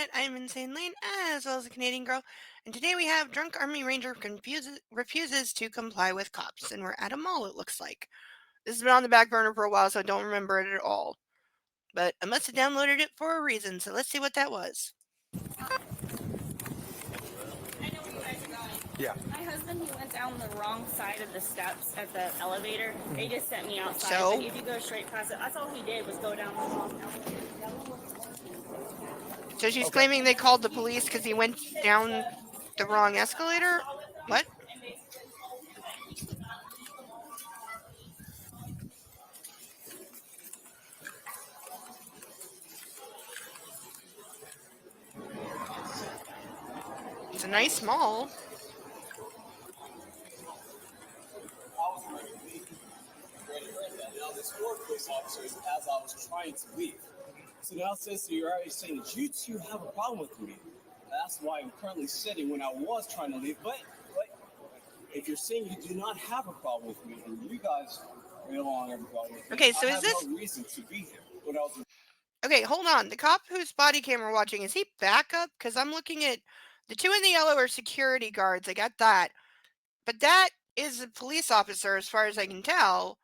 Internet. I'm Insane Lane, as well as a Canadian girl. And today we have Drunk Army Ranger refuses to comply with cops. And we're at a mall, it looks like. This has been on the back burner for a while, so I don't remember it at all. But I must have downloaded it for a reason, so let's see what that was. I know where you guys are going. Yeah. My husband, he went down the wrong side of the steps at the elevator. They just sent me outside. So? But if you go straight past it, that's all he did was go down the wrong elevator. So she's Okay. claiming they called the police because he went down the wrong escalator? What? And basically told him that he could not leave the mall. It's a nice mall. Now this four police officers as I was trying to leave. So now since you're already saying that you two have a problem with me, that's why I'm currently sitting when I was trying to leave. But if you're saying you do not have a problem with me, and you guys are no longer have a problem with me, Okay, so I is have this... no reason to be here. When I was Okay, hold on. The cop whose body cam we're watching, is he backup? Because I'm looking at the two in the yellow are security guards. I got that. But that is a police officer as far as I can tell.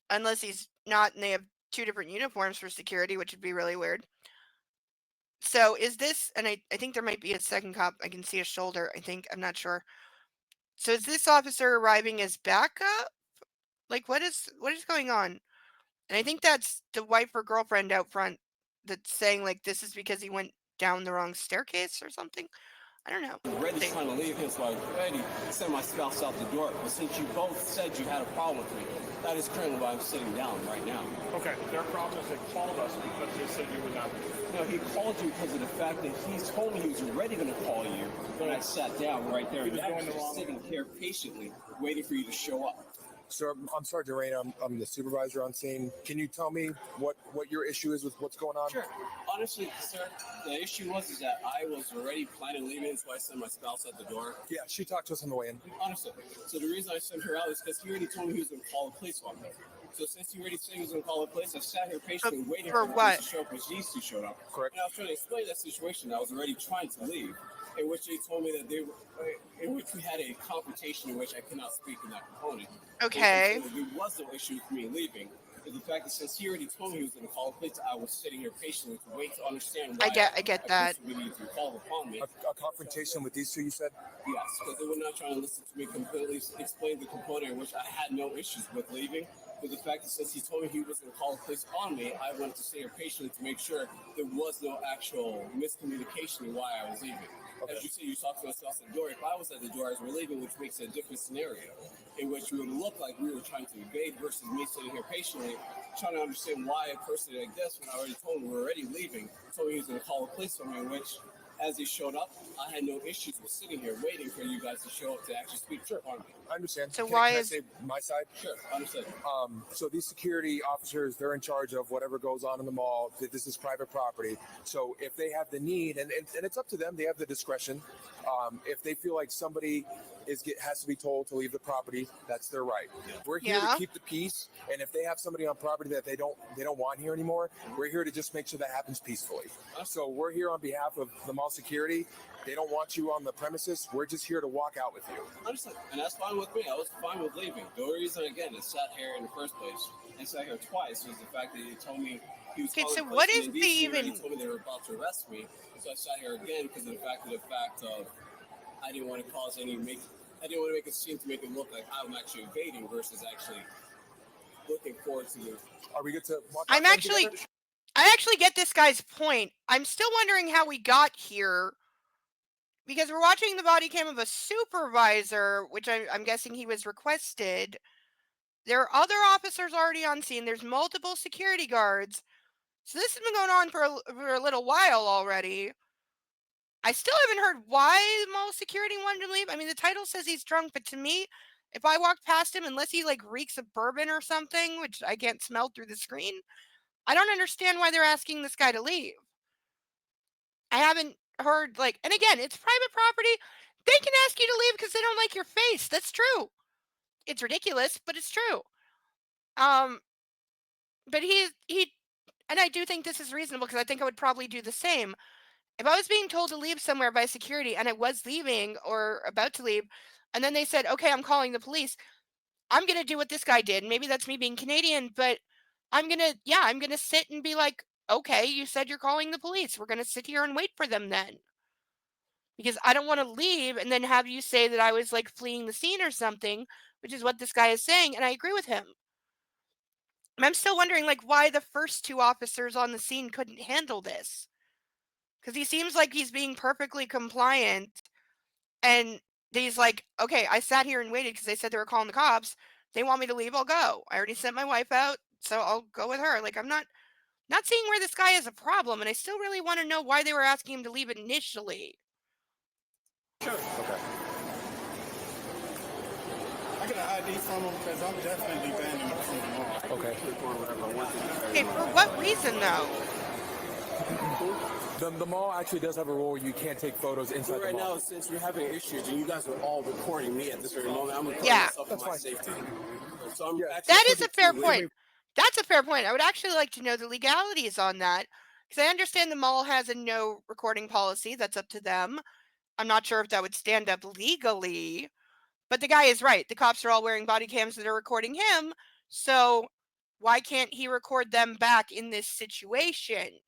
Unless he's not and they have two different uniforms for security, which would be really weird. So is this, and I think there might be a second cop. I can see a shoulder, I think. I'm not sure. So is this officer arriving as backup? Like what is going on? And I think that's the wife or girlfriend out front that's saying like this is because he went down the wrong staircase or something. I don't know. ready trying to leave him, so I was ready to send my spouse out the door. But since you both said you had a problem with me, that is currently why I'm sitting down right now. Okay. Their problem is they called us because they said you would not. No, he called you because of the fact that he told me he was already going to call you when I sat down right there. He was And I going the was wrong sitting here patiently, waiting for you to show up. Sir, I'm Sergeant Rain. I'm the supervisor on scene. Can you tell me what your issue is with what's going on? Sure. Honestly, sir, the issue was that I was already planning on leaving, so I sent my spouse at the door. Yeah, she talked to us on the way in. Honestly. So the reason I sent her out is because he already told me he was going to call the police on me. So since he already said he was going to call the police, I sat here patiently waiting for for the what? police to show up, which these two showed up. Correct. And I was trying to explain that situation. I was already trying to leave, in which they told me that in which we had a confrontation in which I cannot speak in that component. Okay. There was no issue with me leaving. But the fact that since he already told me he was going to call the police, I was sitting here patiently to wait to understand why I get that. we need to call upon me. A confrontation with these two, you said? Yes, because they were not trying to listen to me completely explain the component in which I had no issues with leaving. But the fact that since he told me he was going to call the police on me, I wanted to stay here patiently to make sure there was no actual miscommunication in why I was leaving. Okay. As you said, you talked to us at the door. If I was at the door as we're leaving, which makes it a different scenario, in which we would look like we were trying to evade versus me sitting here patiently, trying to understand why a person like this, when I already told him we were already leaving, told me he was going to call the police on me, in which, as he showed up, I had no issues with sitting here waiting for you guys to show up to actually speak to me. I understand. So can, why can is- I say my side? Sure, understood. So these security officers, they're in charge of whatever goes on in the mall. This is private property. So if they have the need, and it's up to them, they have the discretion. If they feel like somebody has to be told to leave the property, that's their right. We're here Yeah. to keep the peace, and if they have somebody on property that they don't want here anymore, we're here to just make sure that happens peacefully. So we're here on behalf of the mall security. They don't want you on the premises. We're just here to walk out with you. Understood. And that's fine with me. I was fine with leaving. The only reason, again, I sat here in the first place and sat here twice was the fact that he told me he was Okay, calling so the what police, is and the DC even- already told me they were about to arrest me. So I sat here again because of the fact of I didn't want to cause any I didn't want to make a scene to make it look like I'm actually evading versus actually looking forward to the. Are we good to walk I'm out actually together? I actually get this guy's point. I'm still wondering how we got here. Because we're watching the body cam of a supervisor, which I'm guessing he was requested. There are other officers already on scene. There's multiple security guards. So this has been going on for a little while already. I still haven't heard why mall security wanted to leave. I mean, the title says he's drunk, but to me, if I walk past him, unless he like reeks of bourbon or something, which I can't smell through the screen, I don't understand why they're asking this guy to leave. I haven't heard like, and again, it's private property. They can ask you to leave because they don't like your face. That's true. It's ridiculous, but it's true. But he, and I do think this is reasonable because I think I would probably do the same. If I was being told to leave somewhere by security and I was leaving or about to leave, and then they said, okay, I'm calling the police, I'm going to do what this guy did. Maybe that's me being Canadian, but I'm going to sit and be like, okay, you said you're calling the police. We're going to sit here and wait for them then. Because I don't want to leave and then have you say that I was like fleeing the scene or something, which is what this guy is saying. And I agree with him. And I'm still wondering, like, why the first two officers on the scene couldn't handle this. Because he seems like he's being perfectly compliant. And he's like, okay, I sat here and waited because they said they were calling the cops. They want me to leave, I'll go. I already sent my wife out, so I'll go with her. Like, I'm not seeing where this guy is a problem, and I still really want to know why they were asking him to leave initially. Sure. Okay. I get an ID from him because I'm definitely banning him from the mall. Okay. Okay, for what reason though? The mall actually does have a rule where you can't take photos inside But the right mall. now, since we're having issues and you guys are all recording me at this very moment, I'm recording Yeah. myself for my safety. So I'm actually That is a putting fair two point. That's a fair point. I would actually like to know the legalities on that because I understand the mall has a no recording policy. That's up to them. I'm not sure if that would stand up legally, but the guy is right. The cops are all wearing body cams that are recording him. So why can't he record them back in this situation?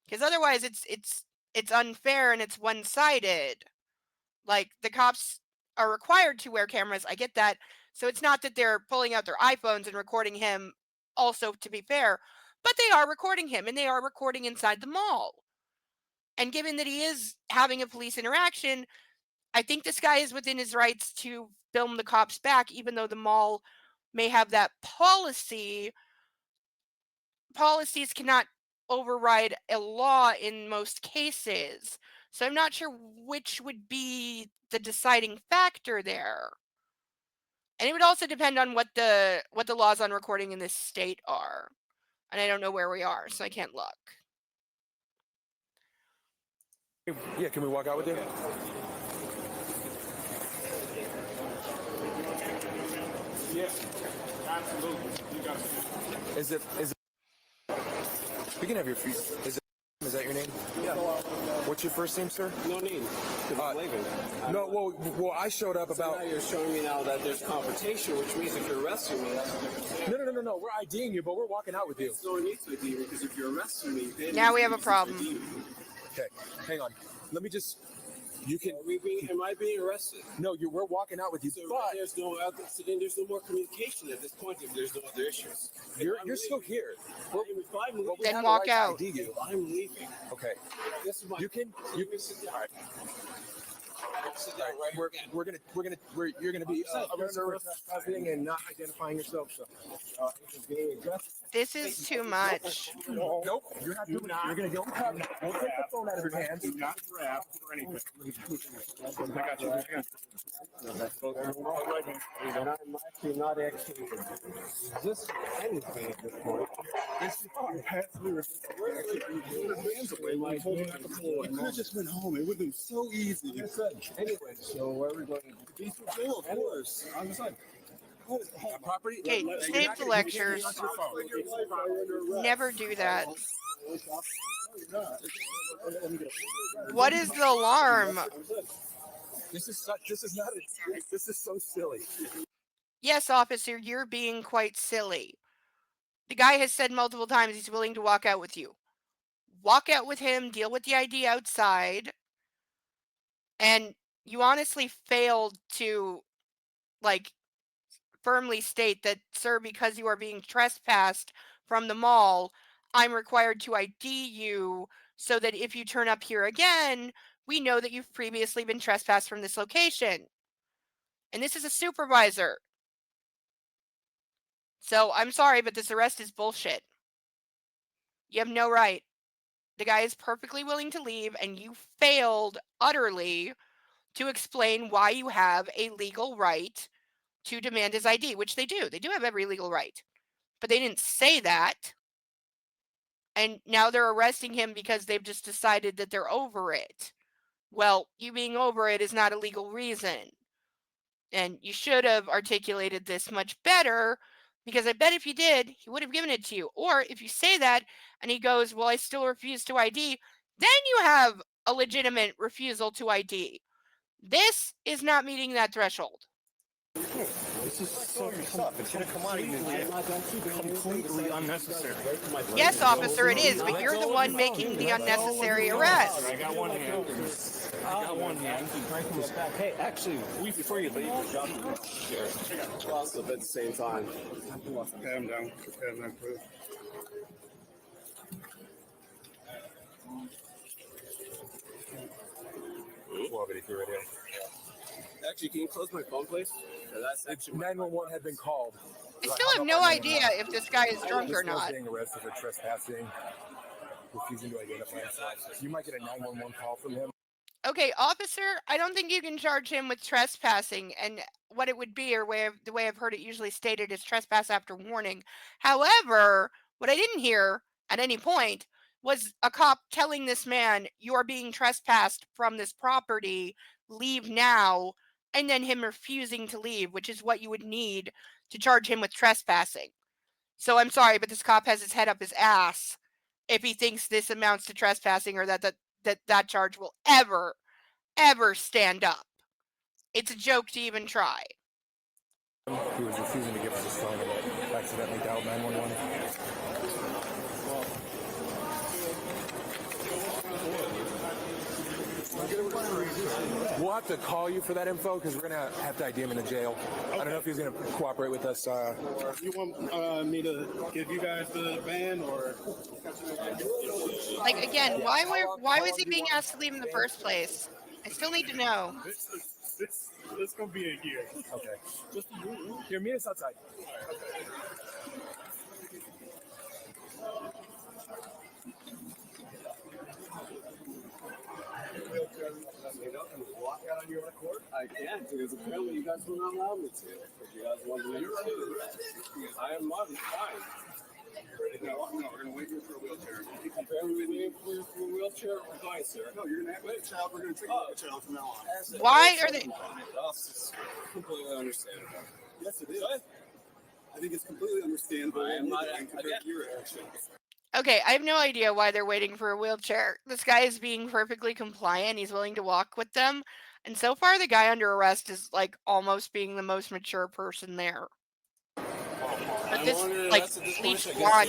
Because otherwise it's unfair and it's one-sided. Like the cops are required to wear cameras. I get that. So it's not that they're pulling out their iPhones and recording him also to be fair, but they are recording him and they are recording inside the mall. And given that he is having a police interaction, I think this guy is within his rights to film the cops back, even though the mall may have that policy. Policies cannot override a law in most cases. So I'm not sure which would be the deciding factor there. And it would also depend on what the laws on recording in this state are. And I don't know where we are, so I can't look. Yeah, can we walk out with you? Yes, absolutely. You guys do. Is it? We can have your feet. Is that your name? Yeah. What's your first name, sir? No need. Because I'm leaving. No. Well, I showed up So about. now you're showing me now that there's confrontation, which means if you're arresting me, that's a different thing. No. We're IDing you, but we're walking out with you. No need to ID me because if you're arresting me, then Now we you have a need to problem. ID me. Okay, hang on. Let me just. You can. Am I being arrested? No, we're walking out with you. So But there's no other, so then there's no more communication at this point if there's no other issues. you're still here. If I'm leaving, Then have walk the right out. to ID you. I'm leaving. Okay. This is my. You can sit down. Sit down right You're gonna be You're under trespassing and not identifying yourself. So, this is being addressed. This is too much. Nope. You're not doing it. You're gonna go. We'll take the phone out of your hands. Do not grab for anything. I got you. I got you. And I'm actually not actually resisting anything at this point. You could have just went home. It would have been so easy. Anyway, so where are we going? Of course. I'm just like, Property. Okay, save the lectures. Never do that. What is the alarm? This is so silly. Yes, officer, you're being quite silly. The guy has said multiple times he's willing to walk out with you. Walk out with him, deal with the ID outside. And you honestly failed to, like, firmly state that, sir, because you are being trespassed from the mall, I'm required to ID you so that if you turn up here again, we know that you've previously been trespassed from this location. And this is a supervisor. So I'm sorry, but this arrest is bullshit. You have no right. The guy is perfectly willing to leave, and you failed utterly to explain why you have a legal right to demand his ID, which they do. They do have every legal right. But they didn't say that. And now they're arresting him because they've just decided that they're over it. Well, you being over it is not a legal reason. And you should have articulated this much better, because I bet if you did, he would have given it to you. Or if you say that and he goes, well, I still refuse to ID, then you have a legitimate refusal to ID. This is not meeting that threshold. This is so stuff. It's gonna come out of you. Completely unnecessary. Yes, officer, it is, but you're the one making the unnecessary arrest. I got one hand. I got one hand. Hey, actually, before you leave, Sure. Lost at the same time. pat him down. Pat him down, please. Actually, can you close my phone, please? That's actually 911 had been called. I still have no idea if this guy is drunk or not. Being arrested for trespassing, refusing to identify himself. You might get a 911 call from him. Okay, officer, I don't think you can charge him with trespassing, and what it would be, or the way I've heard it usually stated, is trespass after warning. However, what I didn't hear at any point was a cop telling this man, "You are being trespassed from this property, leave now," and then him refusing to leave, which is what you would need to charge him with trespassing. So I'm sorry, but this cop has his head up his ass if he thinks this amounts to trespassing, or that charge will ever stand up. It's a joke to even try. He was refusing to give us his phone and accidentally dialed 911. We'll have to call you for that info because we're gonna have to ID him in the jail. I don't know if he's gonna cooperate with us. You want me to give you guys the van or? Like, again, why was he being asked to leave in the first place? I still need to know. It's gonna be a year. Okay. Here, meet us outside. walk out on your own accord? I can't because apparently you guys will not allow me to. If you guys want me to, I am not fine. No, we're gonna wait here for a wheelchair. Apparently we need for a wheelchair. Fine, sir. No, you're gonna have a child. We're gonna take a child from now on. Why are they? That's completely understandable. Yes, it is. I think it's completely understandable. I am not compared to your actions. Okay, I have no idea why they're waiting for a wheelchair. This guy is being perfectly compliant. He's willing to walk with them. And so far, the guy under arrest is like almost being the most mature person there. But this like bleach blonde,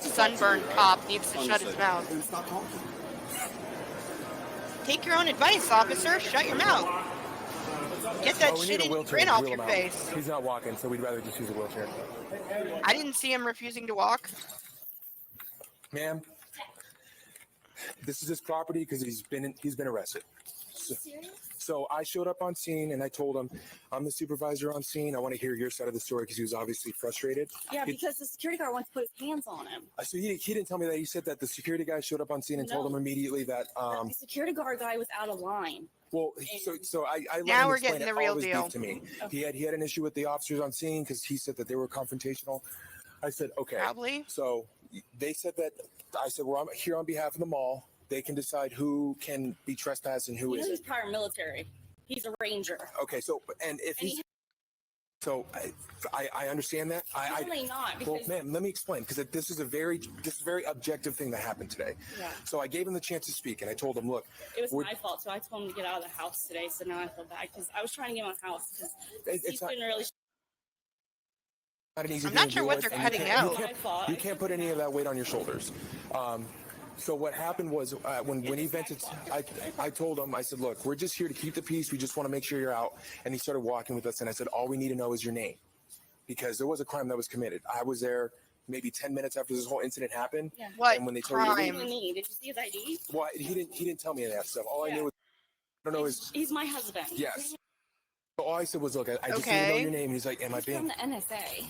sunburned cop needs to shut his mouth. Take your own advice, officer. Shut your mouth. Get that shitty grin off your face. He's not walking, so we'd rather just use a wheelchair. I didn't see him refusing to walk. Ma'am, this is his property because he's been arrested. So I showed up on scene and I told him, I'm the supervisor on scene. I want to hear your side of the story because he was obviously frustrated. Yeah, because the security guard wants to put his hands on him. So he didn't tell me that. He said that the security guy showed up on scene and told him immediately that. The security guard guy was out of line. Well, so I let Now him we're explain getting it, the real all his deal. beef to me. Okay. He had an issue with the officers on scene because he said that they were confrontational. I said, okay. Probably. So they said that. I said, well, I'm here on behalf of the mall. They can decide who can be trespassed and who He's isn't. prior military. He's a ranger. Okay, so and if he's so I understand that. Really not. Well, Because ma'am, let me explain because this is a very objective thing that happened today. yeah, So I gave him the chance to speak, and I told him, look, it was we're- my fault. So I told him to get out of the house today. So now I feel bad because I was trying to get him out of the house because it's he's not been really. an easy I'm thing not to sure deal what with, they're and cutting you out. can't- My fault. You can't put any of that weight on your shoulders. So what happened was when he vented, I told him, I said, look, we're just here to keep the peace. We just want to make sure you're out. And he started walking with us. And I said, all we need to know is your name because there was a crime that was committed. I was there maybe 10 minutes after this whole incident happened. Yeah. What And when they told you, What crime? do you need? Did you see his ID? well, he didn't tell me any of that stuff. All I knew was, I don't know is, He's my husband. yes. So all I said was, look, I just need to know Okay. your name. And he's like, am I He's being, from the NSA.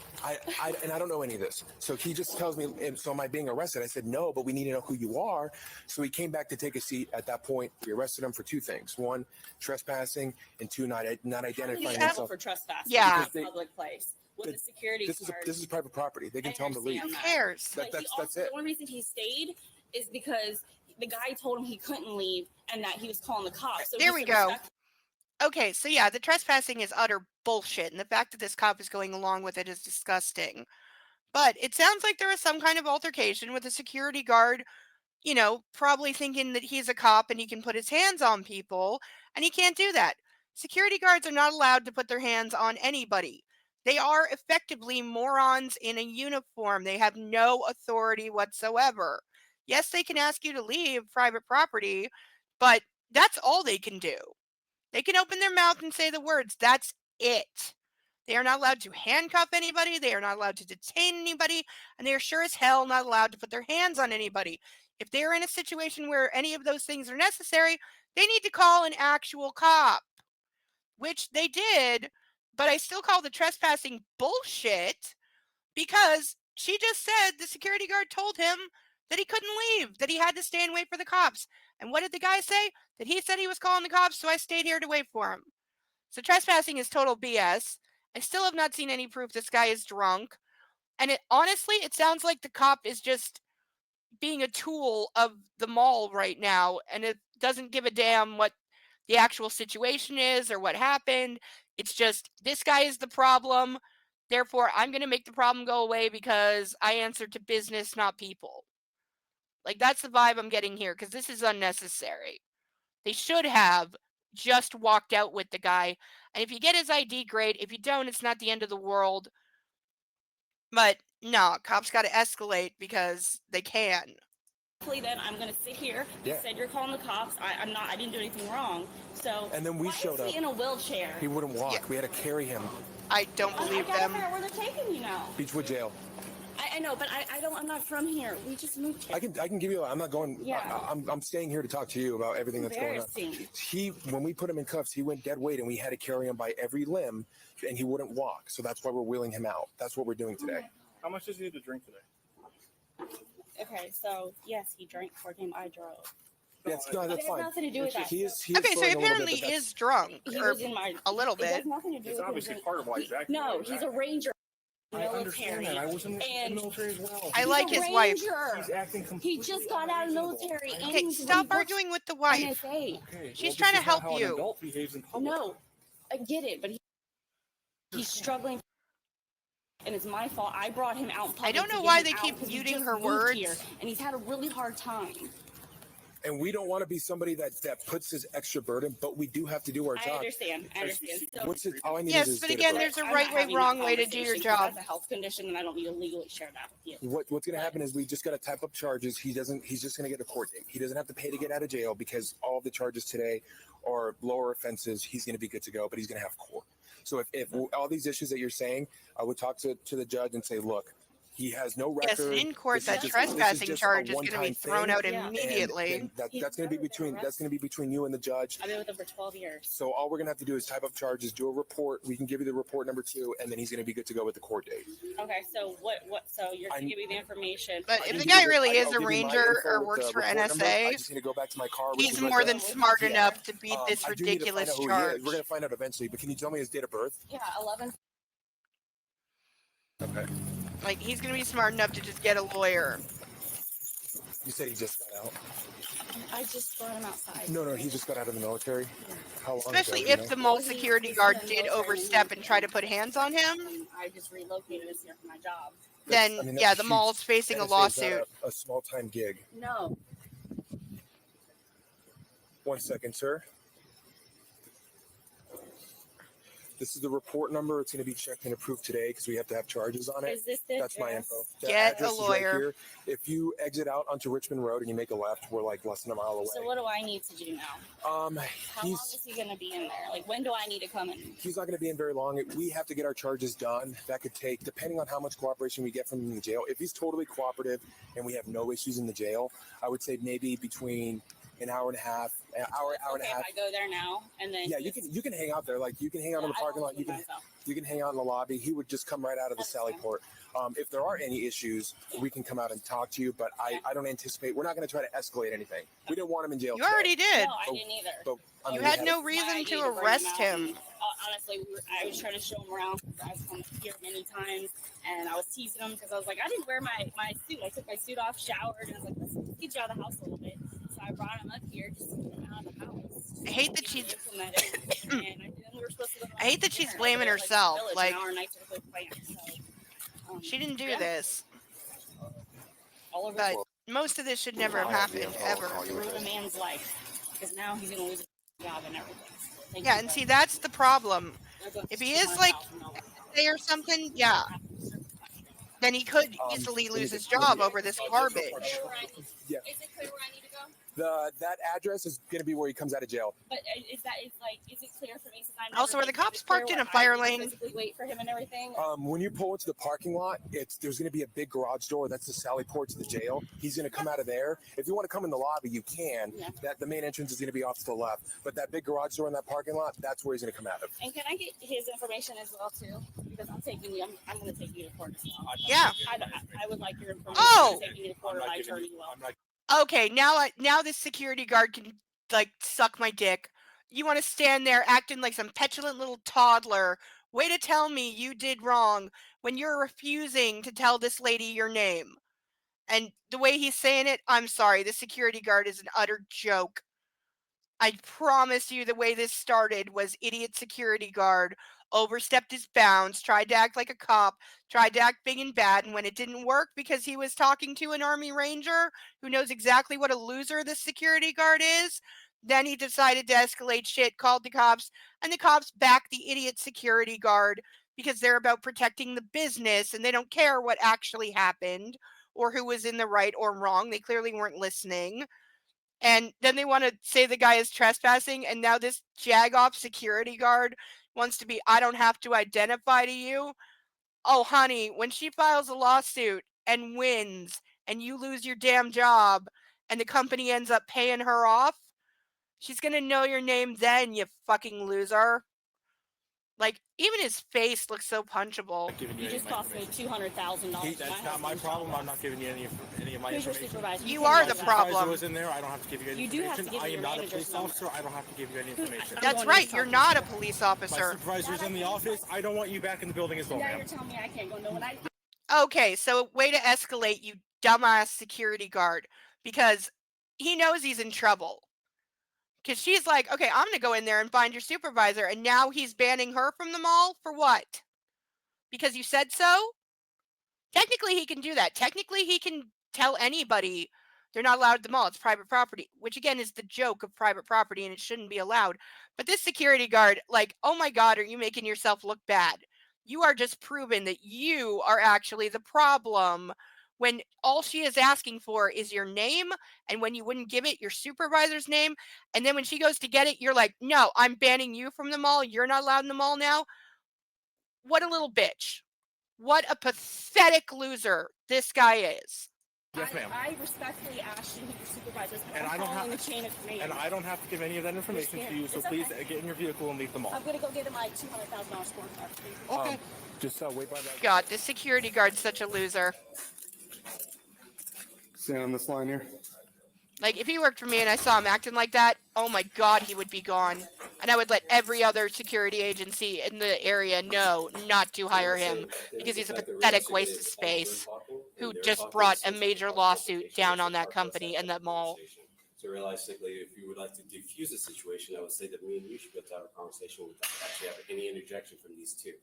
and I don't know any of this. So he just tells me, so am I being arrested? I said, no, but we need to know who you are. So he came back to take a seat. At that point, we arrested him for two things. One, trespassing, and two, not He's identifying out himself. for trespassing Yeah. in Because they- a public place with a security This guard. is private property. They can I tell him to leave. Who understand cares? But That's also, it. the only reason he stayed is because the guy told him he couldn't leave and that he was calling the cops. So There he we said, go. "Respect." Okay, so yeah, the trespassing is utter bullshit, and the fact that this cop is going along with it is disgusting. But it sounds like there was some kind of altercation with a security guard you know, probably thinking that he's a cop and he can put his hands on people, and he can't do that. Security guards are not allowed to put their hands on anybody. They are effectively morons in a uniform. They have no authority whatsoever. Yes, they can ask you to leave private property, but that's all they can do. They can open their mouth and say the words. That's it. They are not allowed to handcuff anybody. They are not allowed to detain anybody. And they are sure as hell not allowed to put their hands on anybody. If they're in a situation where any of those things are necessary, they need to call an actual cop, which they did. But I still call the trespassing bullshit because she just said the security guard told him that he couldn't leave, that he had to stay and wait for the cops. And what did the guy say? That he said he was calling the cops, so I stayed here to wait for him. So trespassing is total BS. I still have not seen any proof this guy is drunk. And honestly, it sounds like the cop is just being a tool of the mall right now, and it doesn't give a damn what the actual situation is or what happened. It's just, this guy is the problem. Therefore, I'm going to make the problem go away because I answer to business, not people. Like, that's the vibe I'm getting here, because this is unnecessary. They should have just walked out with the guy. And if you get his ID, great. If you don't, it's not the end of the world. But no, cops got to escalate because they can. Hopefully then I'm gonna sit here. You said you're calling the cops. I'm not. I didn't do anything wrong. So. And then we why showed is up. he in a wheelchair? He wouldn't walk. Yeah. We had to carry him. I don't believe I gotta them. figure out where they're taking you now. Beechwood Jail. I know, but I don't. I'm not from here. We just moved here. I can give you. I'm not going. Yeah. I'm staying here to talk to you about everything that's going on. Embarrassing. When we put him in cuffs, he went dead weight, and we had to carry him by every limb, and he wouldn't walk. So that's why we're wheeling him out. That's what we're doing today. How much does he need to drink today? Okay, so yes, he drank for him. I drove. That's It that's has fine. nothing to do with that. He is Okay, so he slurring a little bit, apparently but that's- is drunk, He or was in my a little It bit. has nothing to do It's with obviously him. part of why he's acting. No, like he's that. a ranger. I understand that. I was in the And- military as well. I like He's a his wife. ranger. He's acting He completely just got out of the military. And Okay, he's stop he works arguing with the wife. NSA. Okay, She's well, trying to this is not help how you. An adult behaves in public. No, I get it, but he's struggling. And it's my fault. I brought him out in public. I don't to know get why him they out keep 'cause he muting just her moved words. here, and he's had a really hard time. And we don't want to be somebody that puts this extra burden, but we do have to do our I job. understand. So What's it? All I need Yes, is his but date of again, birth. there's a I'm right not way, having wrong that way to do your conversation 'cause job. That's a health condition, and I don't need to legally share that with you. What's going to happen is we just got to type up charges. He's just going to get a court date. He doesn't have to pay to get out of jail because all of the charges today are lower offenses. He's going to be good to go, but he's going to have court. So if all these issues that you're saying, I would talk to the judge and say, look, he has no record. Yes, in court, This is that just- trespassing just a charge is going to be one-time thrown thing, out Yeah. immediately. and that's going to be between you and the judge. I've been with him for 12 years. So all we're gonna have to do is type up charges, do a report. We can give you the report number 2, and then he's gonna be good to go with the court date. Okay, so what? So you're gonna give me the information. But I if can the give guy you really I'll is give a you my ranger info or with works the for report number. I NSA, just need to go back to my car. which he's is right more there. than smart Yeah. enough to beat this I do need to find ridiculous out who he charge. is. We're gonna find out eventually, but can you tell me his date of birth? Yeah, 11. Okay. Like, he's going to be smart enough to just get a lawyer. You said he just got out. I just brought him outside. No, he just got out of the military. How long Especially ago, do if you the know? mall security guard did overstep and try to put hands on him, And I just relocated us here for my job. then I mean, that's yeah, a the huge- mall's facing a NSA is not lawsuit. a small time gig. No. 1 second, sir. This is the report number. It's going to be checked and approved today because we have to have charges on it. Is this the That's my address? info. The Get address a is right lawyer. here. If you exit out onto Richmond Road and you make a left, we're like less than a mile away. So what do I need to do now? How long is he gonna be in there? Like, when do I need to come in? He's not going to be in very long. We have to get our charges done. That could take, depending on how much cooperation we get from him in the jail. If he's totally cooperative and we have no issues in the jail, I would say maybe between an hour and a half, an hour and a Okay, half. if I go there now and then. Yeah, you can hang out there. Like you can hang out in the parking lot. You can hang out in the lobby. He would just come right out of the Sally Port. If there are any issues, we can come out and talk to you. But I don't anticipate. We're not going to try to escalate anything. We didn't want him in jail. You already did. No, I didn't either. But, I You mean, we had no My reason idea to bring arrest out. him. Honestly, I was trying to show him around because I've come here many times, and I was teasing him because I was like, I didn't wear my suit. I took my suit off, showered, and I was like, let's get you out of the house a little bit. So I brought him up here just to get him out of the house. I hate that she's. And then we were supposed to go I hate that she's dinner, blaming but, herself, the village, like- and our nights are so planned, so, She didn't do yeah. this. all over But the Most of this should never have happened, ever. Ruin a man's life. Because now he's going to lose his job and everything. Thank Yeah, you, and but see, that's the problem. there's a If he is like $200,000 say or something, yeah, then he could easily lose his job over this garbage. Yeah. Is it clear where I need to go? That address is going to be where he comes out of jail. But is it clear for me since I'm Also, are the cops parked in a fire lane? Physically wait for him and everything. When you pull into the parking lot, there's going to be a big garage door. That's the sally port to the jail. He's going to come out of there. If you want to come in the lobby, you can. Yeah. The main entrance is going to be off to the left. But that big garage door in that parking lot, that's where he's going to come out of. And can I get his information as well too? Because I'm taking you. I'm going to take you to court as well. Yeah. I would like your information. Oh! I'm taking you to court, and I turn you well. Okay, now this security guard can like suck my dick. You want to stand there acting like some petulant little toddler. Way to tell me you did wrong when you're refusing to tell this lady your name. And the way he's saying it, I'm sorry, the security guard is an utter joke. I promise you the way this started was idiot security guard overstepped his bounds, tried to act like a cop, tried to act big and bad, and when it didn't work because he was talking to an Army Ranger who knows exactly what a loser this security guard is, then he decided to escalate shit, called the cops, and the cops backed the idiot security guard because they're about protecting the business and they don't care what actually happened or who was in the right or wrong. They clearly weren't listening. And then they want to say the guy is trespassing, and now this jagoff security guard wants to be, I don't have to identify to you. Oh, honey, when she files a lawsuit and wins, and you lose your damn job, and the company ends up paying her off, she's going to know your name then, you fucking loser. Like, even his face looks so punchable. You just cost me $200,000. That's not my problem. I'm not giving you any of my Who's your information. supervisor? You can are do the that. problem. Supervisor was in there. I don't have to give you any You do have information. to give I me am your not a manager's police number. officer. I don't have to give you any information. That's going right, to you're talk not a to police My officer. supervisor's in the office. I don't want you back in the building as well, Now ma'am. you're telling me I can't go. No, when I Okay, so way to escalate, you dumbass security guard, because he knows he's in trouble. Because she's like, okay, I'm going to go in there and find your supervisor. And now he's banning her from the mall for what? Because you said so? Technically, he can do that. Technically, he can tell anybody they're not allowed at the mall. It's private property, which again is the joke of private property and it shouldn't be allowed. But this security guard, like, oh my God, are you making yourself look bad? You are just proven that you are actually the problem when all she is asking for is your name, and when you wouldn't give it, your supervisor's name, and then when she goes to get it, you're like, no, I'm banning you from the mall. You're not allowed in the mall now. What a little bitch. What a pathetic loser this guy is. Yes, ma'am. I respectfully asked you who your supervisor is. And I'm I don't following have- the chain of command. And I don't have to give any of that information to you, so It's please okay. get in your vehicle and leave the mall. I'm gonna go get him my $200,000 scorecard. Okay. Just wait by that. God, this security guard's such a loser. Stand on this line here. Like, if he worked for me and I saw him acting like that, oh my God, he would be gone. And I would let every other security agency in the area know not to hire him because he's a pathetic waste of space who just brought a major lawsuit down on that company and that mall. So realistically, if you would like to defuse the situation, I would say that me and you should be able to have a conversation without actually having any interjection from these two.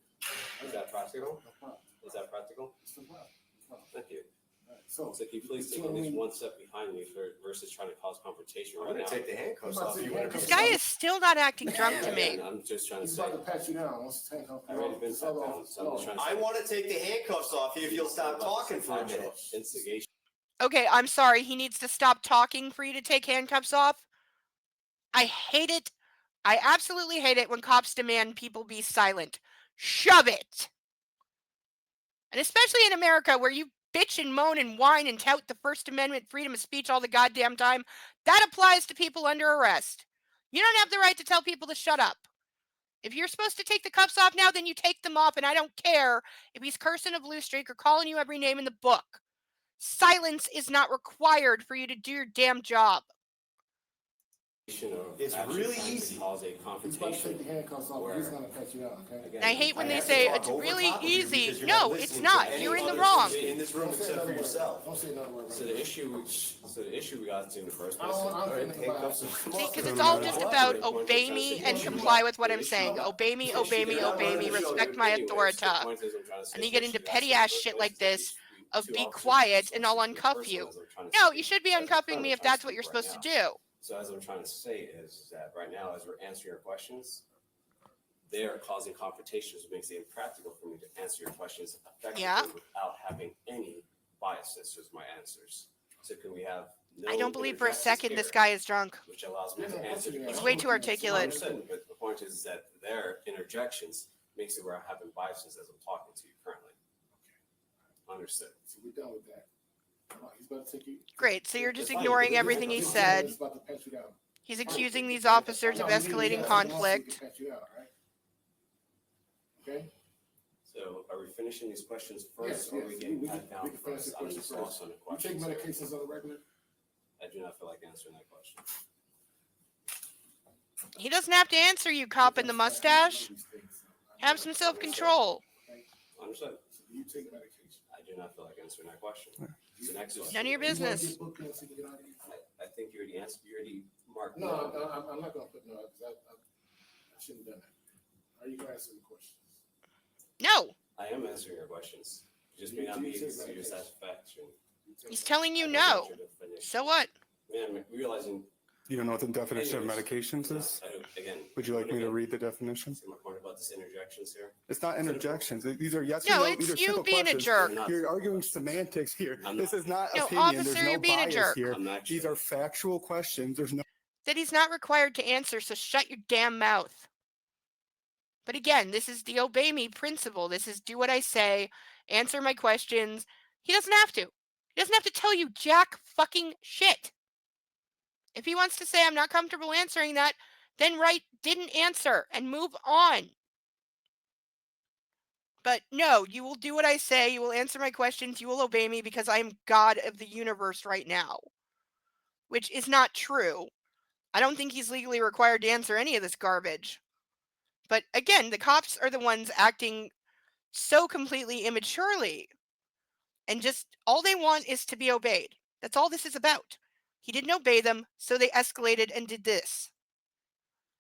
Is that practical? Is that practical? Thank you. So, So can you please take at least one step behind me versus trying to cause confrontation right now? take the handcuffs off you. This guy is still not acting drunk to me. Again, I'm just trying to he's say, about to pat you down. Let's take off. I've already been sat down, so I'm just trying to say. want to take the handcuffs off you if you'll stop talking for a minute. Instigation. Okay, I'm sorry. He needs to stop talking for you to take handcuffs off. I hate it. I absolutely hate it when cops demand people be silent. Shove it. And especially in America where you bitch and moan and whine and tout the First Amendment freedom of speech all the goddamn time, that applies to people under arrest. You don't have the right to tell people to shut up. If you're supposed to take the cuffs off now, then you take them off, and I don't care if he's cursing a blue streak or calling you every name in the book. Silence is not required for you to do your damn job. It's really easy. Cause a He's about to confrontation. take the handcuffs off. He's gonna pat you down. Okay. Again, And I hate when they have to say talk it's over really top of you easy. because you're No, not it's listening not. to any You're in the other wrong. person in this room Don't say except for another word. yourself. Don't say another word. So the issue we got to in the first I place. don't want to Handcuffs think and- See, because it's all just about obey me and comply with what I'm saying. Obey me, obey me, obey me, respect my authority. And you get into petty ass shit like this of two be officers quiet just and I'll listen to a uncuff person you. as they're trying to No, speak, you should be as they're uncuffing me if trying that's what you're speak right supposed to now. do. So as I'm trying to say is that right now, as we're answering your questions, they are causing confrontations, which makes it impractical for me to answer your questions effectively Yeah. without having any biases as my answers. So can we have no I don't believe for a interjections second this here, guy is drunk. which allows me to answer the He's question? way too I articulate. understand, but the point is that their interjections makes it where I'm having biases as I'm talking to you currently. Understood. So we're done with that. He's about to take you. Great, so you're just It's fine. ignoring This is- everything he this is- said. He's about to pat you down. He's accusing these officers of escalating conflict. He can pat you out, right? Okay? So are we finishing these questions Yes, first, or are we yes. getting We pat down can finish the first? I'm questions just lost on the You take questions. medications on the regular? I do not feel like answering that question. He doesn't have to answer you, cop in the mustache. Have some self-control. Understood. So you take medication. I do not feel like answering that question. The next one. None of your business. I think you already answered. You already marked. No, I'm not gonna put no, because I shouldn't have done that. Are you gonna answer the questions? No, I am answering your questions. You just may not be to your satisfaction. he's telling you I no. want you to finish. So what? Man, realizing. You don't know what the definition of Anyways, medications is? I don't, again. Would you like me to read the definition? See my point about this interjections here? It's not interjections. These are yes No, or no. These are it's you simple being a questions. jerk. You're arguing semantics here. I'm This not. is not No, opinion. officer, There's no you're being a bias jerk. here. I'm actually. These are factual questions. There's no. That he's not required to answer, so shut your damn mouth. But again, this is the obey me principle. This is do what I say, answer my questions. He doesn't have to. He doesn't have to tell you jack fucking shit. If he wants to say I'm not comfortable answering that, then write didn't answer and move on. But no, you will do what I say, you will answer my questions, you will obey me because I am God of the universe right now. Which is not true. I don't think he's legally required to answer any of this garbage. But again, the cops are the ones acting so completely immaturely. And just all they want is to be obeyed. That's all this is about. He didn't obey them, so they escalated and did this.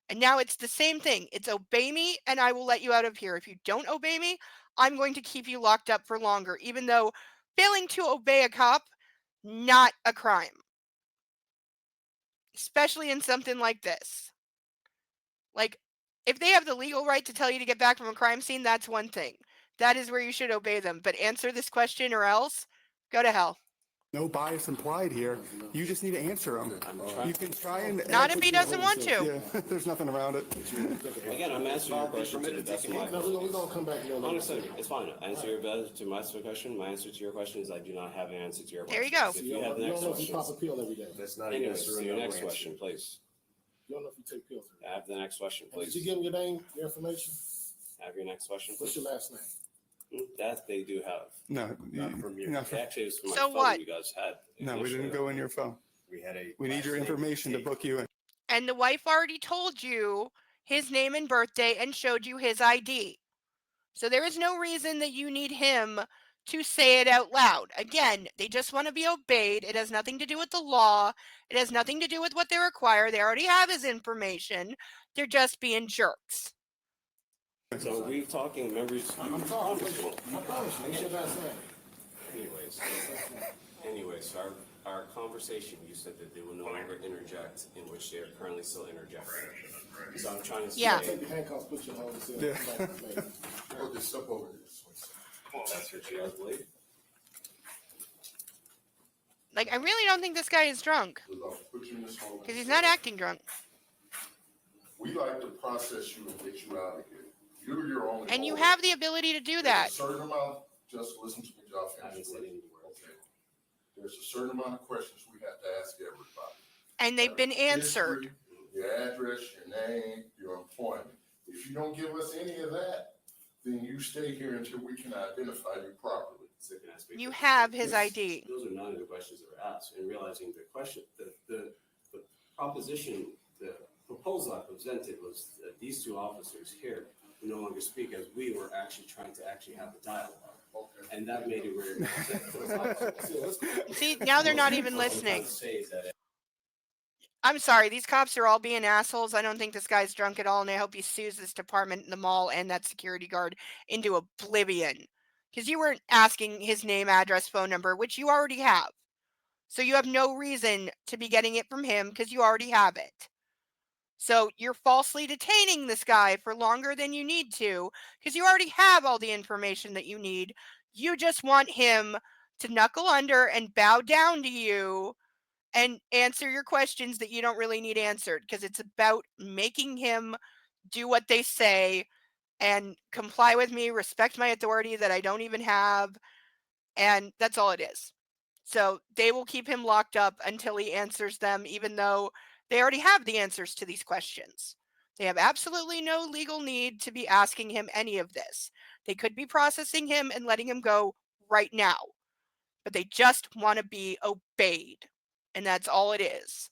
And now it's the same thing. It's obey me and I will let you out of here. If you don't obey me, I'm going to keep you locked up for longer, even though failing to obey a cop, not a crime. Especially in something like this. Like, if they have the legal right to tell you to get back from a crime scene, that's one thing. That is where you should obey them. But answer this question or else, go to hell. No bias implied here. You just need to answer them. You can try and. Not if he doesn't want to. Yeah, there's nothing around it. Again, I'm answering your question to the best of my No, we're gonna come back. Honestly, it's fine. Answer your best to my question. My answer to your question is I do not have an answer to your question. There you go. If you have the You next don't know if you pop question. a pill every day. That's not Anyways, to your next question, please. You don't know if you take pills every day. Have the next question, Did you please. give them your name, your information? Have your next question, What's please. your last name? That they do have. No, Not from you. not from- Actually, it was from my So phone what? you guys had. no, we didn't go in your phone. We had a. We need your information to book you in. And the wife already told you his name and birthday and showed you his ID. So there is no reason that you need him to say it out loud. Again, they just want to be obeyed. It has nothing to do with the law. It has nothing to do with what they require. They already have his information. They're just being jerks. So are we talking members? I'm talking. I promise you. What's your last name? Anyways, our conversation, you said that they will no longer interject, in which they are currently still interjecting. So I'm trying to say. Yeah. Take your handcuffs, put your hold and Yeah. Hold this up over this. That's what you guys believe. Like, I really don't think this guy is drunk. Because he's not acting drunk. We like to process you and get you out of here. You're your only. And you owner. have the ability to do that. There's a certain amount, just listen to me, Josh. I haven't said any words. Okay. There's a certain amount of questions we have to ask everybody. And they've been answered. History, your address, your name, your employment. If you don't give us any of that, then you stay here until we can identify you properly. So can I speak You to- have his Yes, ID. Those are none of the questions that were asked, and realizing the question, the proposition, the proposal I presented was that these two officers here would no longer speak, as we were actually trying to have a dialogue. Okay. And that made it where. See, now they're not even What I'm trying listening. to say is that I'm sorry, these cops are all being assholes. I don't think this guy's drunk at all, and I hope he sues this department, the mall, and that security guard into oblivion. because you weren't asking his name, address, phone number, which you already have. So you have no reason to be getting it from him because you already have it. So you're falsely detaining this guy for longer than you need to because you already have all the information that you need. You just want him to knuckle under and bow down to you and answer your questions that you don't really need answered because it's about making him do what they say and comply with me, respect my authority that I don't even have, and that's all it is. So they will keep him locked up until he answers them, even though they already have the answers to these questions. They have absolutely no legal need to be asking him any of this. They could be processing him and letting him go right now, but they just want to be obeyed. And that's all it is.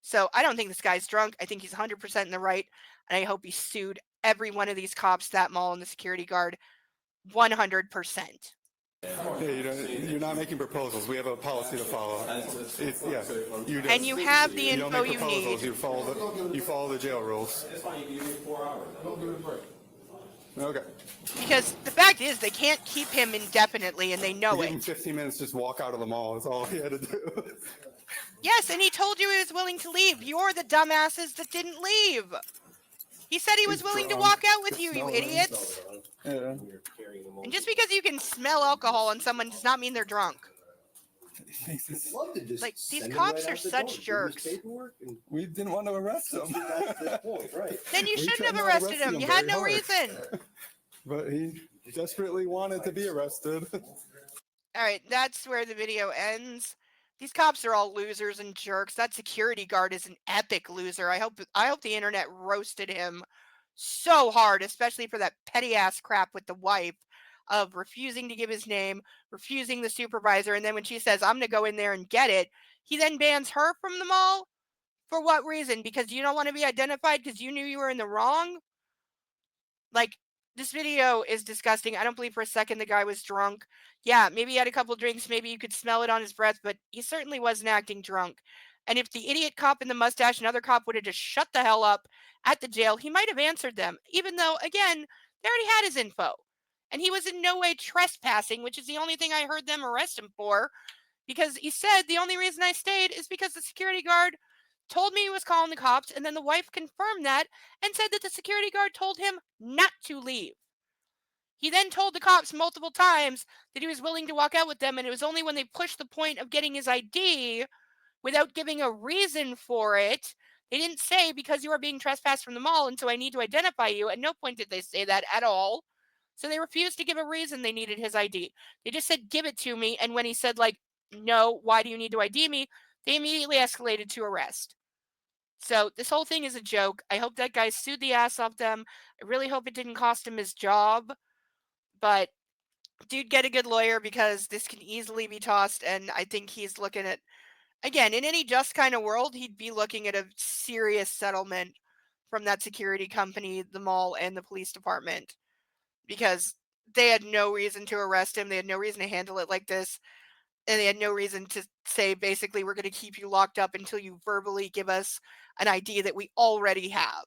So I don't think this guy's drunk. I think he's 100% in the right. And I hope he sued every one of these cops, that mall, and the security guard 100%. Yeah, you're not making proposals. We have a policy to follow. Yeah, you And you have the you don't info make you proposals. need. You follow the jail rules. It's fine. You can give me 4 hours. Don't give me a break. Okay. Because the fact is, they can't keep him indefinitely, and they know You give him it. 15 minutes, just walk out of the mall. That's all he had to do. Yes, and he told you he was willing to leave. You're the dumbasses that didn't leave. He said he was He's willing to drunk. walk out with Just you, you smell it. idiots. Yeah. And just because you can smell alcohol on someone does not mean they're drunk. Love to just Like, these send him cops right are out the such door, give him his jerks. paperwork, and We didn't want to arrest him. we got to this point, right? Then you We shouldn't tried have not arrested arresting him. him You had very no hard. reason. But he desperately wanted to be arrested. All right, that's where the video ends. These cops are all losers and jerks. That security guard is an epic loser. I hope the internet roasted him so hard, especially for that petty ass crap with the wife of refusing to give his name, refusing the supervisor, and then when she says, "I'm going to go in there and get it," he then bans her from the mall. For what reason? Because you don't want to be identified because you knew you were in the wrong? Like, this video is disgusting. I don't believe for a second the guy was drunk. Yeah, maybe he had a couple drinks, maybe you could smell it on his breath, but he certainly wasn't acting drunk. And if the idiot cop in the mustache and other cop would have just shut the hell up at the jail, he might have answered them, even though, again, they already had his info. And he was in no way trespassing, which is the only thing I heard them arrest him for, because he said the only reason I stayed is because the security guard told me he was calling the cops, and then the wife confirmed that and said that the security guard told him not to leave. He then told the cops multiple times that he was willing to walk out with them, and it was only when they pushed the point of getting his ID without giving a reason for it. They didn't say because you are being trespassed from the mall, and so I need to identify you. At no point did they say that at all. So they refused to give a reason they needed his ID. They just said, "Give it to me." And when he said, like, "No, why do you need to ID me?" they immediately escalated to arrest. So this whole thing is a joke. I hope that guy sued the ass off them. I really hope it didn't cost him his job. But dude, get a good lawyer because this can easily be tossed. And I think he's looking at, again, in any just kind of world, he'd be looking at a serious settlement from that security company, the mall, and the police department because they had no reason to arrest him. They had no reason to handle it like this. And they had no reason to say, basically, we're going to keep you locked up until you verbally give us an ID that we already have.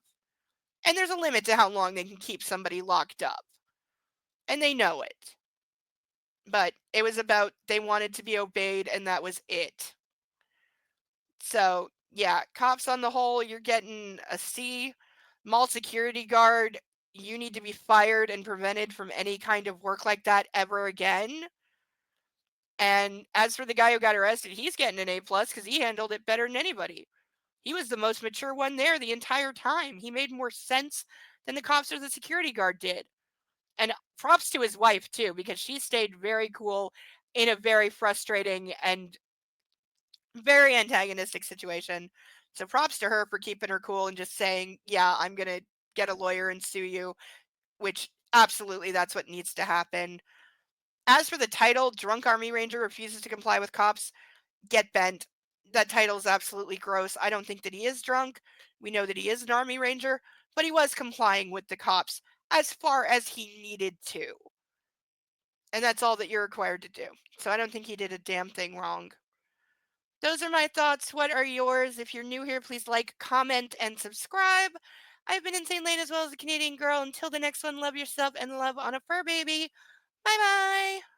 And there's a limit to how long they can keep somebody locked up. And they know it. But it was about they wanted to be obeyed, and that was it. So, yeah, cops on the whole, you're getting a C. Mall security guard, you need to be fired and prevented from any kind of work like that ever again. And as for the guy who got arrested, he's getting an A+ because he handled it better than anybody. He was the most mature one there the entire time. He made more sense than the cops or the security guard did. And props to his wife, too, because she stayed very cool in a very frustrating and very antagonistic situation. So props to her for keeping her cool and just saying, yeah, I'm going to get a lawyer and sue you, which absolutely that's what needs to happen. As for the title, Drunk Army Ranger refuses to comply with cops, get bent. That title is absolutely gross. I don't think that he is drunk. We know that he is an Army Ranger, but he was complying with the cops as far as he needed to. And that's all that you're required to do. So I don't think he did a damn thing wrong. Those are my thoughts. What are yours? If you're new here, please like, comment, and subscribe. I've been Insane Lane as well as a Canadian girl. Until the next one, love yourself and love on a fur baby. Bye bye.